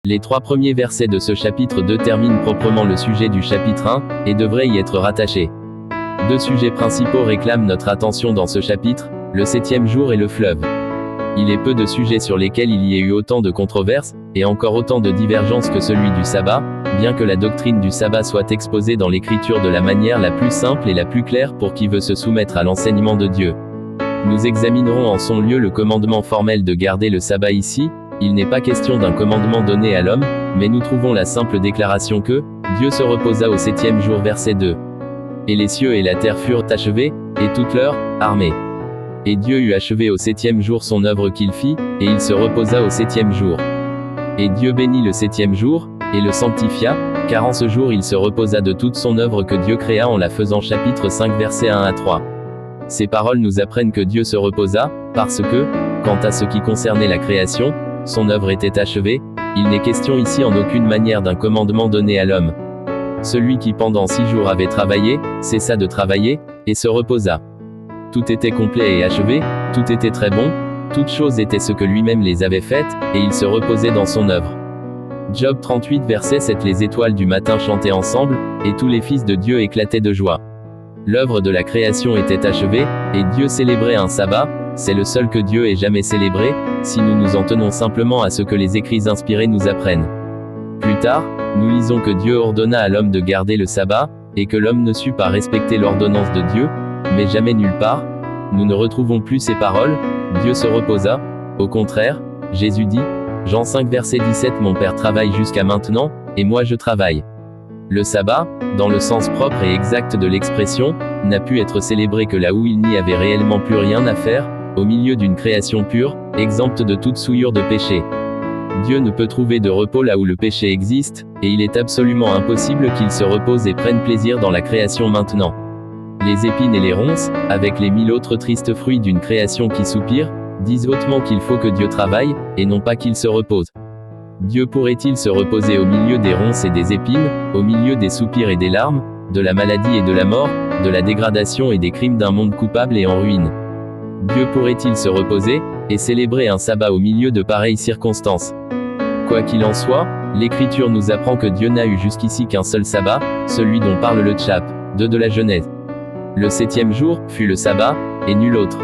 Les 3 premiers versets de ce chapitre 2 terminent proprement le sujet du chapitre 1, et devraient y être rattachés. 2 sujets principaux réclament notre attention dans ce chapitre, le 7e jour et le fleuve. Il est peu de sujets sur lesquels il y ait eu autant de controverses, et encore autant de divergences que celui du sabbat, bien que la doctrine du sabbat soit exposée dans l'écriture de la manière la plus simple et la plus claire pour qui veut se soumettre à l'enseignement de Dieu. Nous examinerons en son lieu le commandement formel de garder le sabbat ici. Il n'est pas question d'un commandement donné à l'homme, mais nous trouvons la simple déclaration que Dieu se reposa au 7e jour verset 2. Et les cieux et la terre furent achevés, et toute leur armée. Et Dieu eut achevé au 7e jour son œuvre qu'il fit, et il se reposa au 7e jour. Et Dieu bénit le 7e jour, et le sanctifia, car en ce jour il se reposa de toute son œuvre que Dieu créa en la faisant. Chapitre 5 versets 1 à 3. Ces paroles nous apprennent que Dieu se reposa, parce que, quant à ce qui concernait la création, son œuvre était achevée. Il n'est question ici en aucune manière d'un commandement donné à l'homme. Celui qui pendant 6 jours avait travaillé, cessa de travailler, et se reposa. Tout était complet et achevé, tout était très bon, toutes choses étaient ce que lui-même les avait faites, et il se reposait dans son œuvre. Job 38 verset 7. Les étoiles du matin chantaient ensemble, et tous les fils de Dieu éclataient de joie. L'œuvre de la création était achevée, et Dieu célébrait un sabbat. C'est le seul que Dieu ait jamais célébré, si nous nous en tenons simplement à ce que les écrits inspirés nous apprennent. Plus tard, nous lisons que Dieu ordonna à l'homme de garder le sabbat, et que l'homme ne sut pas respecter l'ordonnance de Dieu, mais jamais nulle part, nous ne retrouvons plus ces paroles, Dieu se reposa. Au contraire, Jésus dit, Jean 5 verset 17, mon Père travaille jusqu'à maintenant, et moi je travaille. Le sabbat, dans le sens propre et exact de l'expression, n'a pu être célébré que là où il n'y avait réellement plus rien à faire, au milieu d'une création pure, exempte de toute souillure de péché. Dieu ne peut trouver de repos là où le péché existe, et il est absolument impossible qu'il se repose et prenne plaisir dans la création maintenant. Les épines et les ronces, avec les 1000 autres tristes fruits d'une création qui soupire, disent hautement qu'il faut que Dieu travaille, et non pas qu'il se repose. Dieu pourrait-il se reposer au milieu des ronces et des épines, au milieu des soupirs et des larmes, de la maladie et de la mort, de la dégradation et des crimes d'un monde coupable et en ruine? Dieu pourrait-il se reposer, et célébrer un sabbat au milieu de pareilles circonstances? Quoi qu'il en soit, l'Écriture nous apprend que Dieu n'a eu jusqu'ici qu'un seul sabbat, celui dont parle le chapitre 2 de la Genèse. Le 7e jour fut le sabbat, et nul autre.